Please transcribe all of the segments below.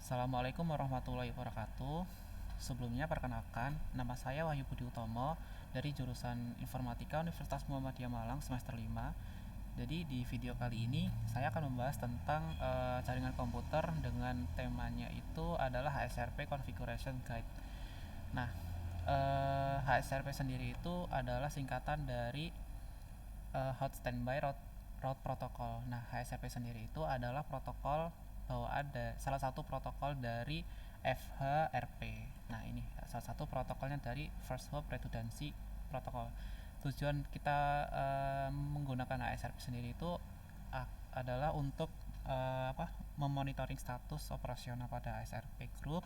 Assalamualaikum warahmatullahi wabarakatuh. Sebelumnya perkenalkan, nama saya Wahyu Budi Utomo dari jurusan Informatika Universitas Muhammadiyah Malang semester 5. Jadi di video kali ini saya akan membahas tentang jaringan komputer dengan temanya itu adalah HSRP Configuration Guide. Nah, HSRP sendiri itu adalah singkatan dari Hot Standby Route Protocol. Nah, HSRP sendiri itu adalah protokol ada salah satu protokol dari FHRP. Nah, ini salah satu protokolnya dari First Hop Redundancy Protocol. Tujuan kita menggunakan HSRP sendiri itu adalah untuk memonitoring status operasional pada HSRP Group,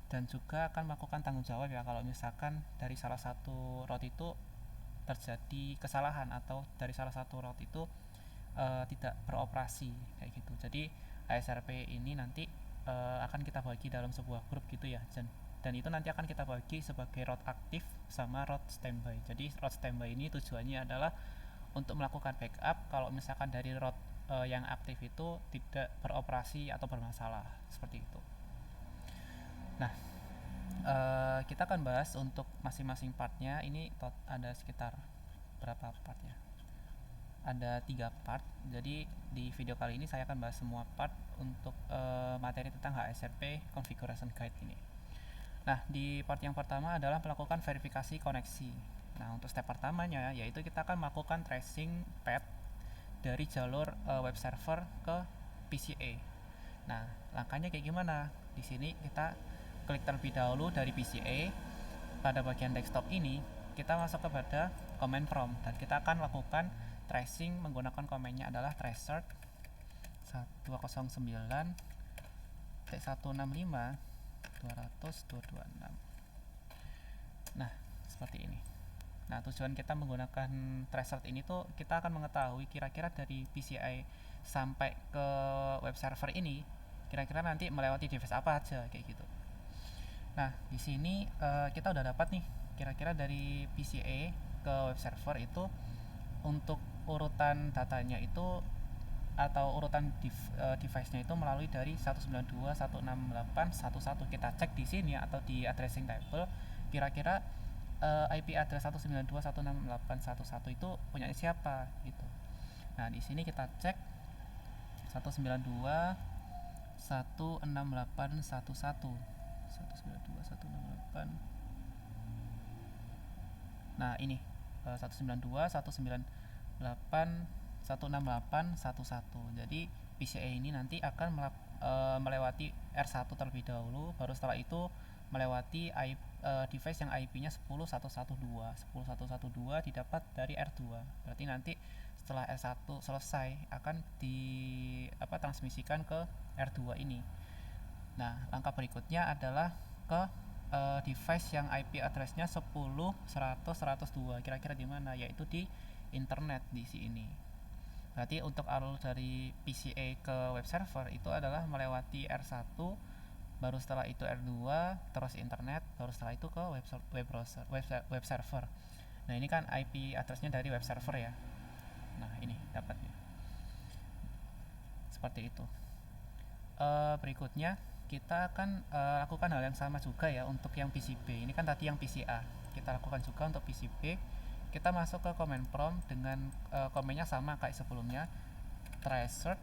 dan juga akan melakukan tanggung jawab ya kalau misalkan dari salah satu route itu terjadi kesalahan atau dari salah satu route itu tidak beroperasi kayak gitu. Jadi HSRP ini nanti akan kita bagi dalam sebuah grup gitu ya, dan itu nanti akan kita bagi sebagai route aktif sama route standby. Jadi route standby ini tujuannya adalah untuk melakukan backup kalau misalkan dari route yang aktif itu tidak beroperasi atau bermasalah seperti itu. Nah, kita akan bahas untuk masing-masing partnya. Ini ada sekitar berapa part ya? Ada 3 part. Jadi di video kali ini saya akan bahas semua part untuk materi tentang HSRP Configuration Guide ini. Nah, di part yang pertama adalah melakukan verifikasi koneksi. Nah, untuk step pertamanya yaitu kita akan melakukan tracing path dari jalur web server ke PCA. Nah, langkahnya kayak gimana? Di sini kita klik terlebih dahulu dari PCA. Pada bagian desktop ini, kita masuk kepada command prompt dan kita akan lakukan tracing menggunakan komennya adalah tracer 209.165.200.226. Nah, seperti ini. Nah, tujuan kita menggunakan tracer ini tuh kita akan mengetahui kira-kira dari PCI sampai ke web server ini kira-kira nanti melewati device apa aja kayak gitu. Nah, di sini kita udah dapat nih kira-kira dari PCA ke web server itu untuk urutan datanya itu atau urutan device-nya itu melalui dari 192.168.1.1. Kita cek di sini atau di addressing table kira-kira IP address 192.168.1.1 itu punya siapa gitu. Nah, di sini kita cek 192.168.1.1. 192.168. Nah, ini 192.168.168.1.1. Jadi PCI ini nanti akan melewati R1 terlebih dahulu, baru setelah itu melewati device yang IP-nya 10.112. 10.112 didapat dari R2. Berarti nanti setelah R1 selesai akan transmisikan ke R2 ini. Nah, langkah berikutnya adalah ke device yang IP address-nya 10.100.102. Kira-kira di mana? Yaitu di internet di sini. Berarti untuk alur dari PCA ke web server itu adalah melewati R1, baru setelah itu R2, terus internet, baru setelah itu ke web server. Nah, ini kan IP address-nya dari web server ya. Nah, ini dapatnya. Seperti itu. Berikutnya kita akan lakukan hal yang sama juga ya untuk yang PCB. Ini kan tadi yang PCA. Kita lakukan juga untuk PCB. Kita masuk ke command prompt dengan komennya sama kayak sebelumnya. Tracer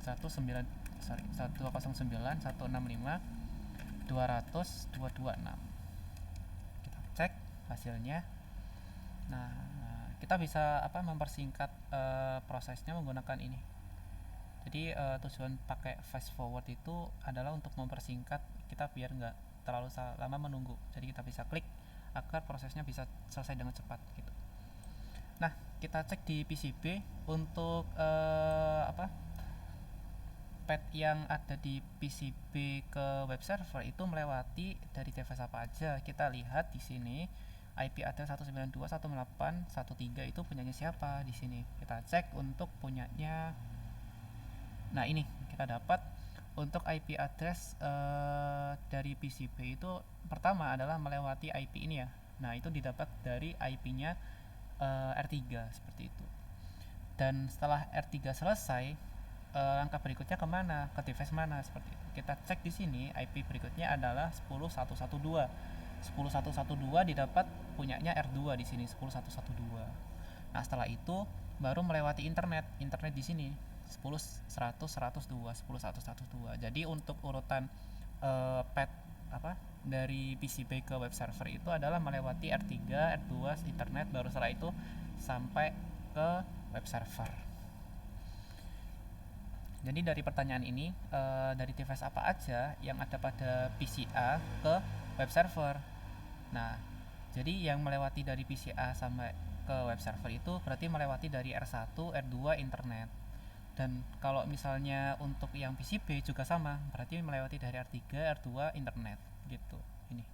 109.165.200.226. Kita cek hasilnya. Nah, kita bisa mempersingkat prosesnya menggunakan ini. Jadi tujuan pakai fast forward itu adalah untuk mempersingkat kita biar nggak terlalu lama menunggu. Jadi kita bisa klik agar prosesnya bisa selesai dengan cepat gitu. Nah, kita cek di PCB untuk path yang ada di PCB ke web server itu melewati dari device apa aja. Kita lihat di sini IP address 192.168.1.3 itu punyanya siapa di sini. Kita cek untuk punyanya. Nah, ini kita dapat untuk IP address dari PCB itu pertama adalah melewati IP ini ya. Nah, itu didapat dari IP-nya R3 seperti itu. Dan setelah R3 selesai, langkah berikutnya kemana? Ke device mana seperti itu. kita cek di sini IP berikutnya adalah 10112. 10112 didapat punyanya R2 di sini 10112. Nah, setelah itu baru melewati internet di sini 10 100 102 10 100 102. Jadi untuk urutan path dari PCB ke web server itu adalah melewati R3, R2 internet, baru setelah itu sampai ke web server. Jadi dari pertanyaan ini, dari device apa aja yang ada pada PCA ke web server. Nah, jadi yang melewati dari PCA sampai ke web server itu berarti melewati dari R1, R2 internet. Dan kalau misalnya untuk yang PCB juga sama, berarti melewati dari R3, R2 internet gitu. Ini.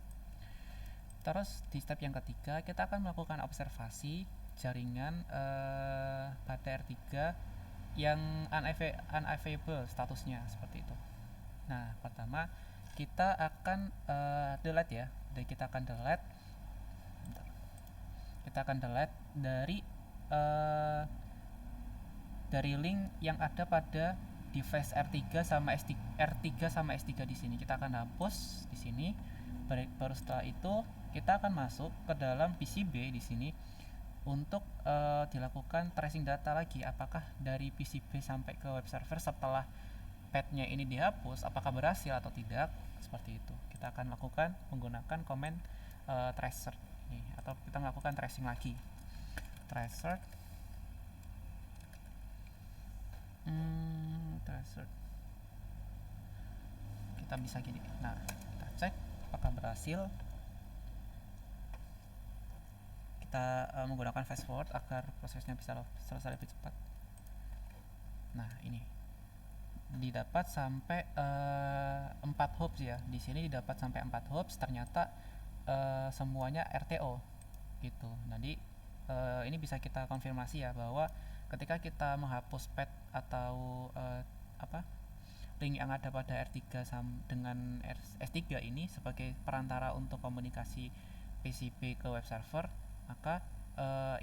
Terus di step yang ketiga kita akan melakukan observasi jaringan pada R3 yang unavailable statusnya seperti itu. Nah, pertama kita akan delete ya. Dan kita akan delete dari link yang ada pada device R3 sama S3 di sini. Kita akan hapus di sini. Baru setelah itu kita akan masuk ke dalam PCB di sini untuk dilakukan tracing data lagi, apakah dari PCB sampai ke web server setelah path-nya ini dihapus apakah berhasil atau tidak, seperti itu. Kita akan lakukan menggunakan command tracer ini, atau kita melakukan tracing lagi. Tracer kita bisa gini. Nah, kita cek apakah berhasil. Kita menggunakan fast forward agar prosesnya bisa selesai lebih cepat. Nah, ini didapat sampai 4 hops ya. Di sini didapat sampai 4 hops, ternyata semuanya RTO gitu. Jadi ini bisa kita konfirmasi ya, bahwa ketika kita menghapus path atau link yang ada pada R3 dengan S3 ini sebagai perantara untuk komunikasi PCB ke web server, maka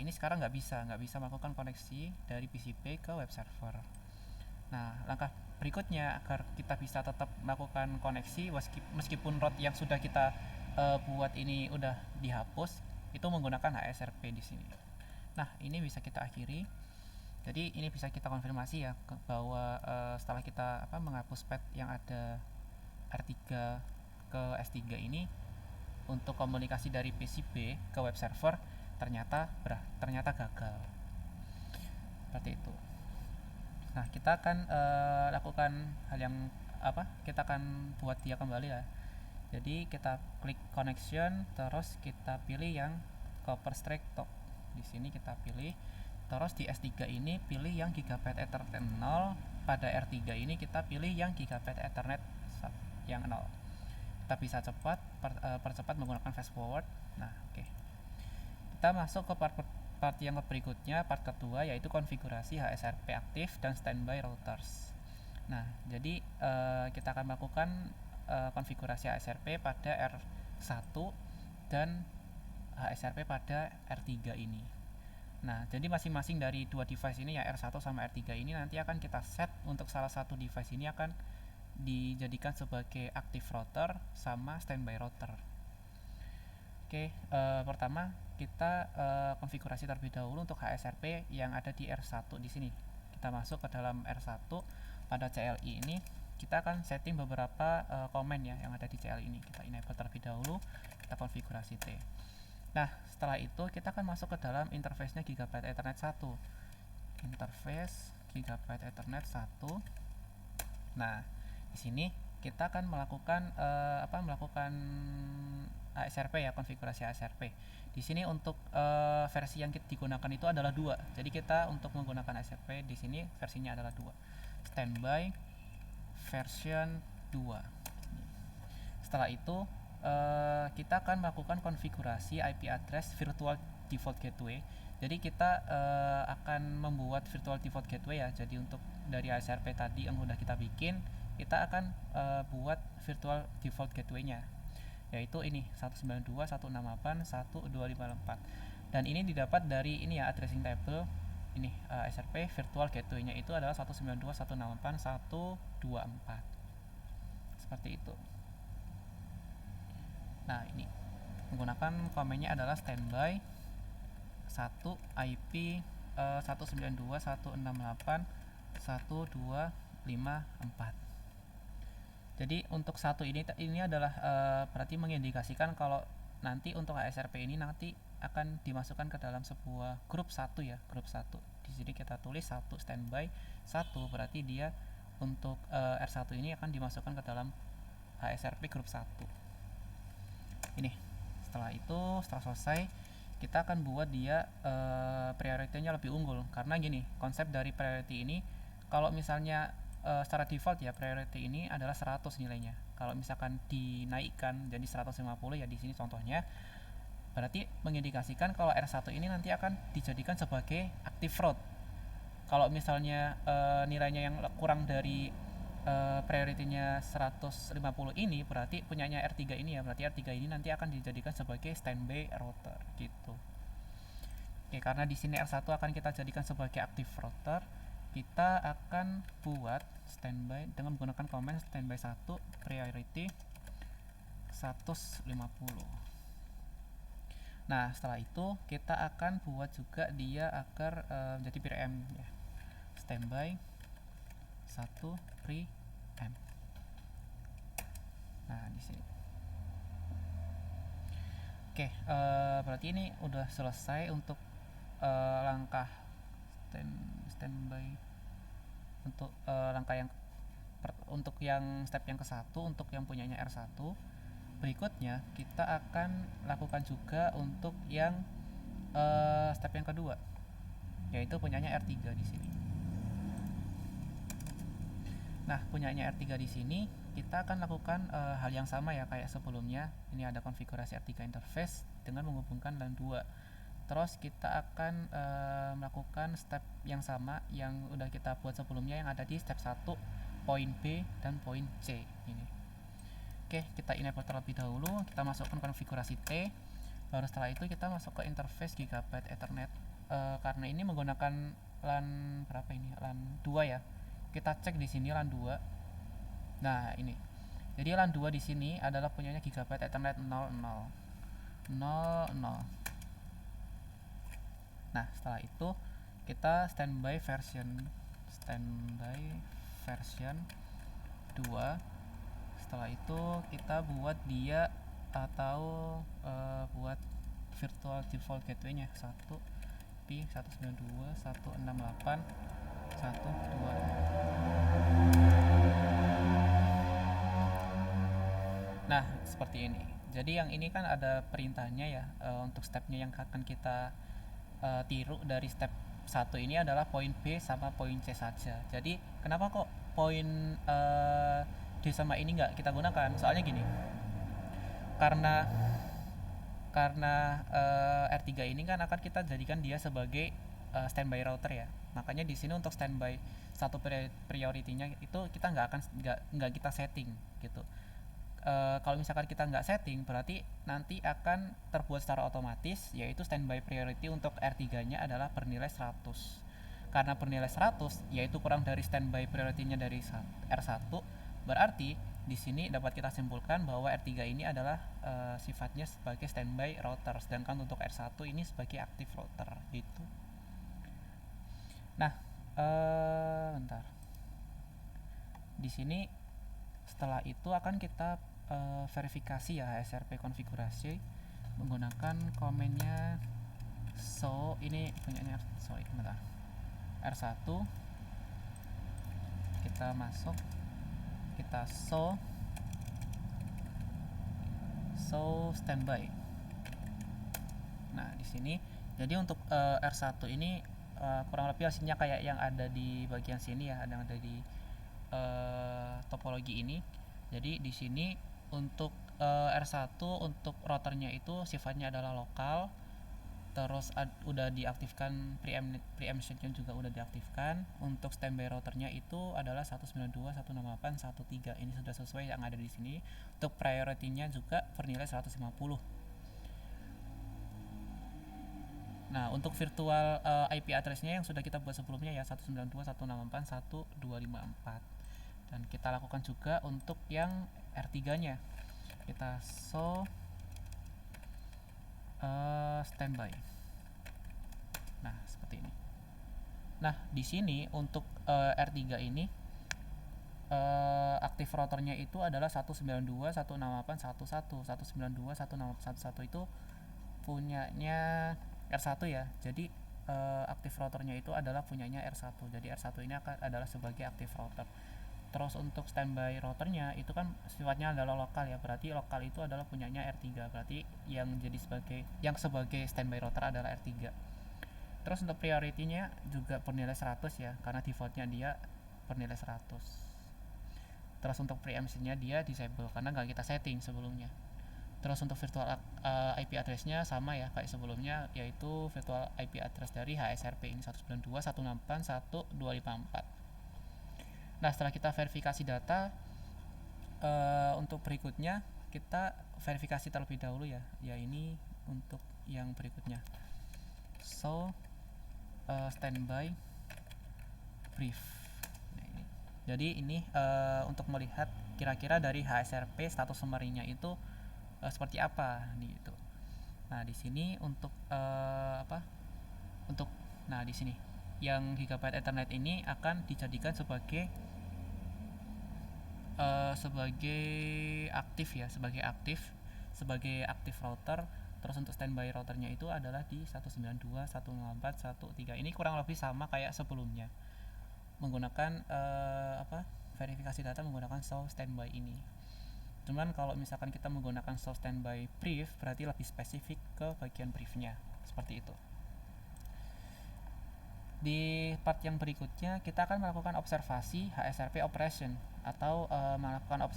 ini sekarang nggak bisa melakukan koneksi dari PCB ke web server. Nah, langkah berikutnya agar kita bisa tetap melakukan koneksi meskipun route yang sudah kita buat ini udah dihapus, itu menggunakan HSRP di sini. Nah, ini bisa kita akhiri. Jadi ini bisa kita konfirmasi ya bahwa setelah kita menghapus path yang ada R3 ke S3 ini, untuk komunikasi dari PCB ke web server ternyata gagal. Seperti itu. Nah, kita akan lakukan hal yang kita akan buat dia kembali ya. Jadi kita klik connection, terus kita pilih yang copper strike top. Di sini kita pilih. Terus di S3 ini pilih yang Gigabit Ethernet 0, pada R3 ini kita pilih yang Gigabit Ethernet yang 0. Kita bisa percepat menggunakan fast forward. Nah, oke. Kita masuk ke part yang berikutnya, part kedua, yaitu konfigurasi HSRP aktif dan standby routers. Nah, jadi kita akan melakukan konfigurasi HSRP pada R1 dan HSRP pada R3 ini. Nah, jadi masing-masing dari dua device ini ya, R1 sama R3 ini nanti akan kita set untuk salah satu device ini akan dijadikan sebagai active router sama standby router. Oke, pertama kita konfigurasi terlebih dahulu untuk HSRP yang ada di R1 di sini. Kita masuk ke dalam R1 pada CLI ini, kita akan setting beberapa komen ya yang ada di CLI ini. Kita enable terlebih dahulu, kita konfigurasi T. Nah, setelah itu kita akan masuk ke dalam interface-nya Gigabit Ethernet 1. Interface Gigabit Ethernet 1. Nah, di sini kita akan melakukan ASRP ya, konfigurasi ASRP. Di sini untuk versi yang digunakan itu adalah 2. Jadi kita untuk menggunakan ASRP di sini versinya adalah 2. Standby version 2. Setelah itu kita akan melakukan konfigurasi IP address virtual default gateway. Jadi kita akan membuat virtual default gateway ya. Jadi untuk dari ASRP tadi yang sudah kita bikin, kita akan buat virtual default gateway-nya, yaitu ini 192.168.1.254. Dan ini didapat dari ini ya, addressing table ini ASRP virtual gateway-nya itu adalah 192.168.1.254. seperti itu. Nah, ini menggunakan komennya adalah standby 1 IP 192.168.1.254. Jadi untuk satu ini adalah berarti mengindikasikan kalau nanti untuk HSRP ini nanti akan dimasukkan ke dalam sebuah grup 1 ya, grup 1. Di sini kita tulis 1 standby 1, berarti dia untuk R1 ini akan dimasukkan ke dalam HSRP grup 1. Ini. Setelah selesai, kita akan buat dia priority-nya lebih unggul. Karena gini, konsep dari priority ini kalau misalnya secara default ya priority ini adalah 100 nilainya. Kalau misalkan dinaikkan jadi 150 ya di sini contohnya, berarti mengindikasikan kalau R1 ini nanti akan dijadikan sebagai active route. Kalau misalnya nilainya yang kurang dari priority-nya 150 ini, berarti punyanya R3 ini ya, berarti R3 ini nanti akan dijadikan sebagai standby router gitu. Oke, karena di sini R1 akan kita jadikan sebagai active router, kita akan buat standby dengan menggunakan komen standby 1 priority 150. Nah, setelah itu kita akan buat juga dia agar menjadi preamp ya. Standby 1 preamp. Nah, di sini. Oke, berarti ini udah selesai untuk langkah standby untuk langkah yang untuk yang step yang ke-1 untuk yang punyanya R1. Berikutnya kita akan lakukan juga untuk yang step yang kedua, yaitu punyanya R3 di sini. Nah, punyanya R3 di sini kita akan lakukan hal yang sama ya kayak sebelumnya. Ini ada konfigurasi R3 interface dengan menghubungkan LAN 2. Terus kita akan melakukan step yang sama yang udah kita buat sebelumnya yang ada di step 1 poin B dan poin C ini. Oke, kita enable terlebih dahulu, kita masukkan konfigurasi T. Baru setelah itu kita masuk ke interface Gigabyte Ethernet. Karena ini menggunakan LAN berapa ini? LAN 2 ya. Kita cek di sini LAN 2. Nah, ini. Jadi LAN 2 di sini adalah punyanya Gigabyte Ethernet 00. Nah, setelah itu kita standby version 2. Setelah itu kita buat dia atau buat virtual default gateway-nya 1 P 192.168.1.2. Nah, seperti ini. Jadi yang ini kan ada perintahnya ya, untuk stepnya yang akan kita tiru dari step 1 ini adalah poin B sama poin C saja. Jadi kenapa kok poin D sama ini nggak kita gunakan? Soalnya gini, karena R3 ini kan akan kita jadikan dia sebagai standby router ya. Makanya di sini untuk standby 1 priority-nya itu kita nggak kita setting gitu. Kalau misalkan kita nggak setting, berarti nanti akan terbuat secara otomatis, yaitu standby priority untuk R3-nya adalah bernilai 100. Karena bernilai 100, yaitu kurang dari standby priority-nya dari R1, berarti di sini dapat kita simpulkan bahwa R3 ini adalah sifatnya sebagai standby router, sedangkan untuk R1 ini sebagai active router gitu. Nah, bentar. Di sini setelah itu akan kita verifikasi ya HSRP konfigurasi menggunakan komennya show. Ini punyanya R1. Kita masuk, kita show standby. Nah, di sini jadi untuk R1 ini kurang lebih hasilnya kayak yang ada di bagian sini ya, yang ada di topologi ini. Jadi di sini untuk R1 untuk routernya itu sifatnya adalah lokal, terus udah diaktifkan preemption-nya juga udah diaktifkan. Untuk standby routernya itu adalah 192.168.1.3. Ini sudah sesuai yang ada di sini. Untuk priority-nya juga bernilai 150. Nah, untuk virtual IP address-nya yang sudah kita buat sebelumnya ya 192.168.1.254. Dan kita lakukan juga untuk yang R3 nya, kita show standby. Nah seperti ini. Nah di sini untuk R3 ini aktif routernya itu adalah 192.168.11, 192.168.11 itu punyanya R1 ya. Jadi aktif routernya itu adalah punyanya R1. Jadi R1 ini adalah sebagai aktif router. Terus untuk standby routernya itu kan sifatnya adalah lokal ya. Berarti lokal itu adalah punyanya R3. Berarti yang sebagai standby router adalah R3. Terus untuk priority-nya juga bernilai 100 ya, karena defaultnya dia bernilai 100. Terus untuk preemption-nya dia disable karena nggak kita setting sebelumnya. Terus untuk virtual IP address-nya sama ya kayak sebelumnya, yaitu virtual IP address dari HSRP ini 192.168.1.254. Nah setelah kita verifikasi data, untuk berikutnya kita verifikasi terlebih dahulu ya. Ya ini untuk yang berikutnya. So standby brief. Nah, ini. Jadi ini untuk melihat kira-kira dari HSRP status summary-nya itu seperti apa gitu. Nah di sini untuk nah di sini yang Gigabyte Ethernet ini akan dijadikan sebagai aktif ya, sebagai aktif router. Terus untuk standby routernya itu adalah di 192.168.1.3. Ini kurang lebih sama kayak sebelumnya, menggunakan verifikasi data menggunakan show standby ini. Cuman kalau misalkan kita menggunakan show standby brief, berarti lebih spesifik ke bagian briefnya, seperti itu. Di part yang berikutnya kita akan melakukan observasi HSRP operation atau melakukan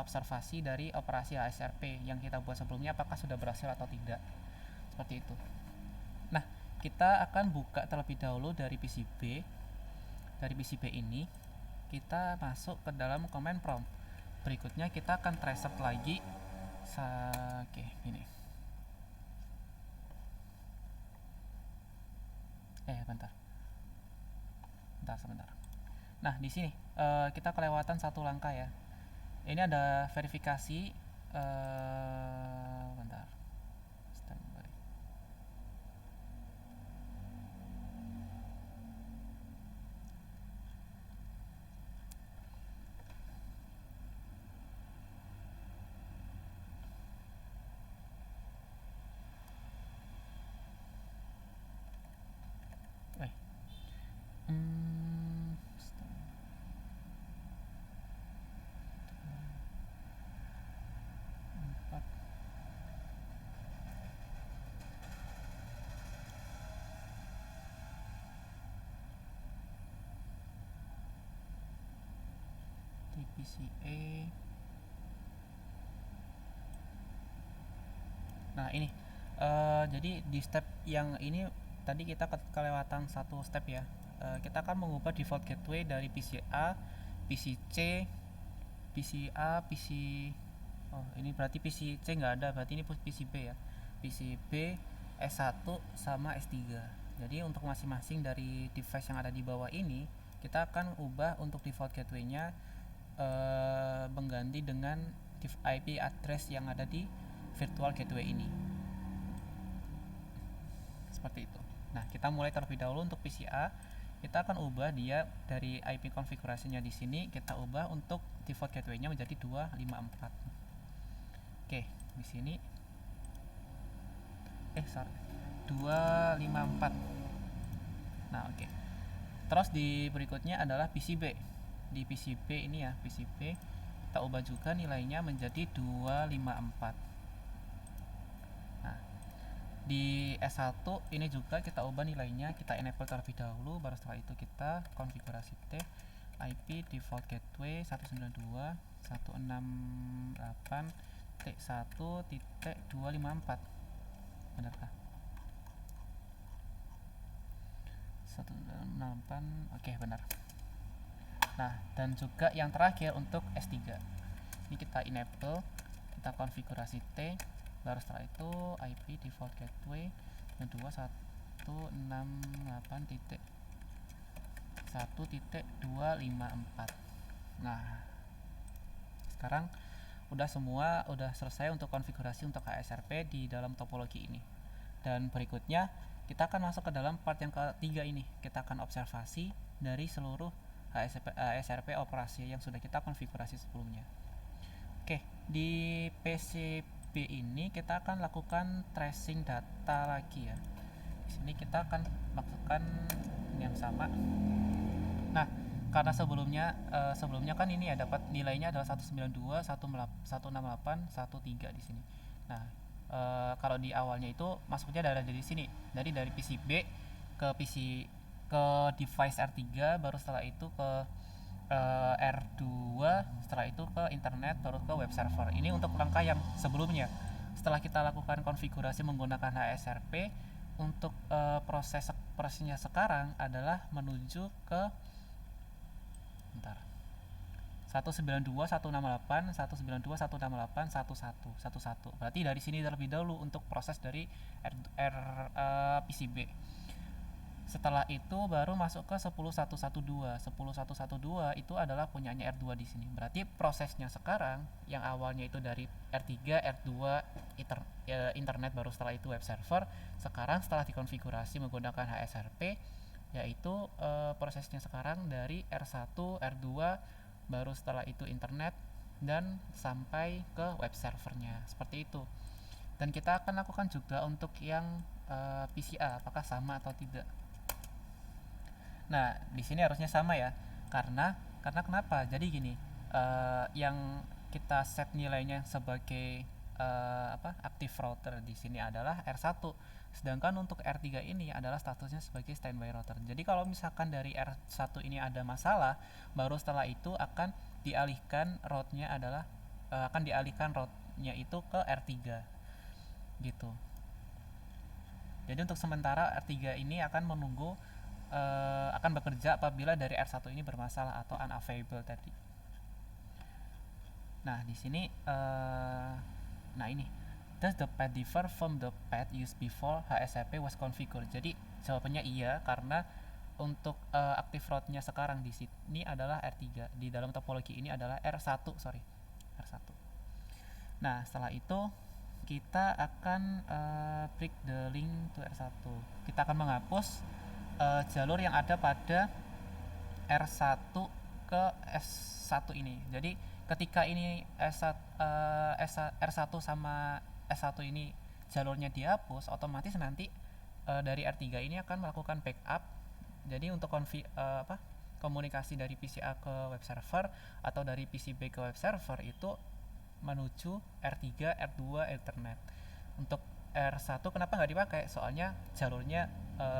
observasi dari operasi HSRP yang kita buat sebelumnya, apakah sudah berhasil atau tidak, seperti itu. Nah kita akan buka terlebih dahulu dari PCB. Dari PCB ini kita masuk ke dalam command prompt. Berikutnya kita akan trace lagi. Oke, ini. Sebentar. Nah, di sini kita kelewatan satu langkah ya. Ini ada verifikasi bentar. Standby. PCA. Nah ini jadi di step yang ini tadi kita kelewatan satu step ya. Kita akan mengubah default gateway dari PCA, PCC, PCA, ini berarti PCC nggak ada, berarti ini PCB ya. PCB, S1 sama S3. Jadi untuk masing-masing dari device yang ada di bawah ini, kita akan ubah untuk default gateway-nya mengganti dengan IP address yang ada di virtual gateway ini, seperti itu. Nah kita mulai terlebih dahulu untuk PCA. Kita akan ubah dia dari IP konfigurasinya di sini, kita ubah untuk default gateway-nya menjadi 254. Oke, di sini 254. Nah, oke. Terus di berikutnya adalah PCB. Di PCB ini ya, PCB kita ubah juga nilainya menjadi 254. Nah, di S1 ini juga kita ubah nilainya, kita enable terlebih dahulu, baru setelah itu kita konfigurasi T IP default gateway 192.168.T1.254. Benarkah? 168. Oke, benar. Nah, dan juga yang terakhir untuk S3. Ini kita enable, kita konfigurasi T, baru setelah itu IP default gateway 2.168.1.254. Nah, sekarang udah selesai untuk konfigurasi untuk HSRP di dalam topologi ini. Dan berikutnya kita akan masuk ke dalam part yang ketiga ini. Kita akan observasi dari seluruh HSRP operasi yang sudah kita konfigurasi sebelumnya. Oke, di PCB ini kita akan lakukan tracing data lagi ya. Di sini kita akan masukkan yang sama. Nah, karena sebelumnya kan ini ya dapat nilainya adalah 192, 168, 13 di sini. Nah, kalau di awalnya itu masuknya dari sini, dari PCB ke ke device R3, baru setelah itu ke R2, setelah itu ke internet, baru ke web server. Ini untuk langkah yang sebelumnya. Setelah kita lakukan konfigurasi menggunakan HSRP, untuk prosesnya sekarang adalah menuju ke 192, 168, 192, 168, 11, berarti dari sini terlebih dahulu untuk proses dari PCB. Setelah itu baru masuk ke 10112. 10112 itu adalah punyanya R2 di sini. Berarti prosesnya sekarang yang awalnya itu dari R3, R2, internet, baru setelah itu web server. Sekarang setelah dikonfigurasi menggunakan HSRP, yaitu prosesnya sekarang dari R1, R2, baru setelah itu internet, dan sampai ke web servernya. Seperti itu. Dan kita akan lakukan juga untuk yang PCA, apakah sama atau tidak. Nah, di sini harusnya sama ya. Karena kenapa? Jadi gini, yang kita set nilainya sebagai active router di sini adalah R1. Sedangkan untuk R3 ini adalah statusnya sebagai standby router. Jadi kalau misalkan dari R1 ini ada masalah, baru setelah itu akan dialihkan route-nya itu ke R3 gitu. Jadi untuk sementara R3 ini akan menunggu akan bekerja apabila dari R1 ini bermasalah atau unavailable tadi. Nah, di sini ini does the path differ from the path used before HSRP was configured? Jadi jawabannya iya, karena untuk active route-nya sekarang di sini adalah R3, di dalam topologi ini adalah R1. Nah, setelah itu kita akan break the link to R1. Kita akan menghapus jalur yang ada pada R1 ke S1 ini. Jadi ketika ini R1 sama S1 ini jalurnya dihapus, otomatis nanti dari R3 ini akan melakukan backup. Jadi untuk komunikasi dari PCA ke web server atau dari PCB ke web server itu menuju R3, R2, Ethernet. Untuk R1 kenapa nggak dipakai? Soalnya jalurnya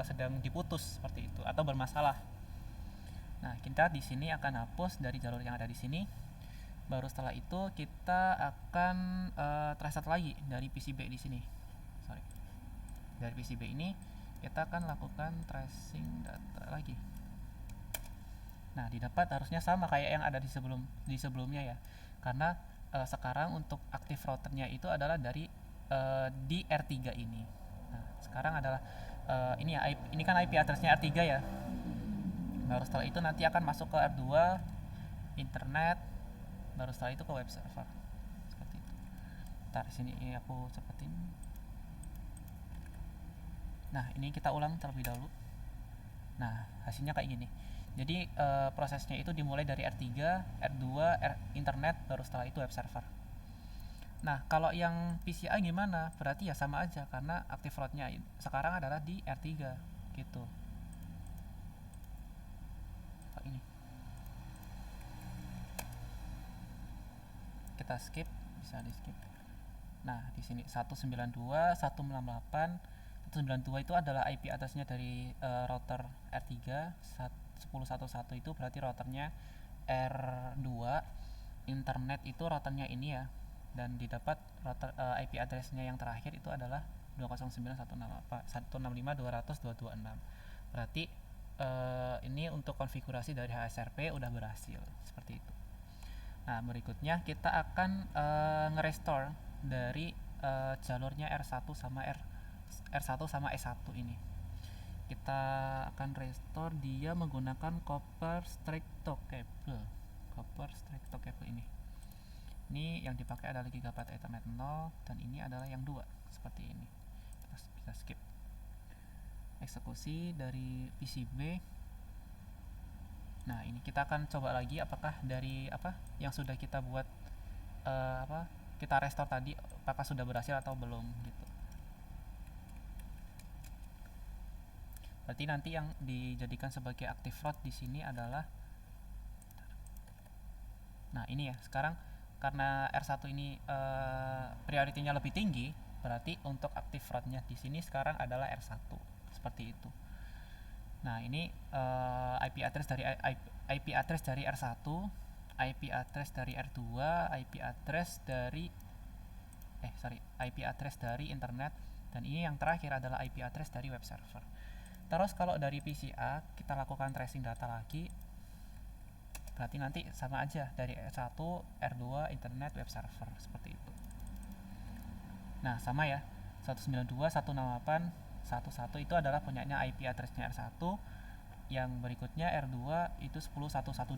sedang diputus seperti itu atau bermasalah. Nah, kita di sini akan hapus dari jalur yang ada di sini. Baru setelah itu kita akan reset lagi dari PCB di sini. Dari PCB ini kita akan lakukan tracing data lagi. Nah, didapat harusnya sama kayak yang ada di sebelumnya ya. Karena sekarang untuk active routernya itu adalah dari di R3 ini. Nah, sekarang adalah ini kan IP addressnya R3 ya. Baru setelah itu nanti akan masuk ke R2, internet, baru setelah itu ke web server. Seperti itu. Ntar sini aku cepetin. Nah, ini kita ulang terlebih dahulu. Nah, hasilnya kayak gini. Jadi prosesnya itu dimulai dari R3, R2, internet, baru setelah itu web server. Nah, kalau yang PCI gimana? Berarti ya sama aja, karena active route-nya sekarang adalah di R3 gitu. Ini kita skip, bisa di skip. Nah, di sini 192, 168, 192 itu adalah IP atasnya dari router R3. 1011 itu berarti routernya R2. Internet itu routernya ini ya, dan didapat router IP addressnya yang terakhir itu adalah 209.165.200.226. Berarti ini untuk konfigurasi dari HSRP udah berhasil seperti itu. Nah, berikutnya kita akan nge-restore dari jalurnya R1 sama S1 ini. Kita akan restore dia menggunakan copper straight talk cable. Hopper Stratocaster ini yang dipakai adalah Gigabyte Ethernet 0 dan ini adalah yang 2 seperti ini. Kita bisa skip eksekusi dari PCB. Nah, ini kita akan coba lagi apakah dari yang sudah kita buat kita restore tadi apakah sudah berhasil atau belum gitu. Berarti nanti yang dijadikan sebagai active root di sini adalah, nah ini ya, sekarang karena R1 ini prioritinya lebih tinggi, berarti untuk active root-nya di sini sekarang adalah R1 seperti itu. Nah, ini IP address dari R1, IP address dari R2, IP address dari internet, dan ini yang terakhir adalah IP address dari web server. Terus kalau dari PCA kita lakukan tracing data lagi, berarti nanti sama aja dari R1, R2, internet, web server seperti itu. Nah, sama ya, 192.168.1.1 itu adalah punyanya IP address-nya R1, yang berikutnya R2 itu 10.1.1.2,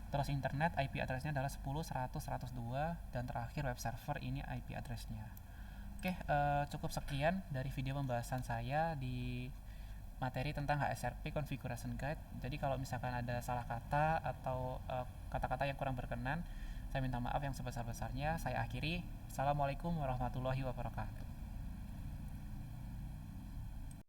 terus internet IP address-nya adalah 10.100.102, dan terakhir web server ini IP address-nya. Oke, cukup sekian dari video pembahasan saya di materi tentang HSRP Configuration Guide. Jadi kalau misalkan ada salah kata atau kata-kata yang kurang berkenan, saya minta maaf yang sebesar-besarnya. Saya akhiri. Assalamualaikum warahmatullahi wabarakatuh.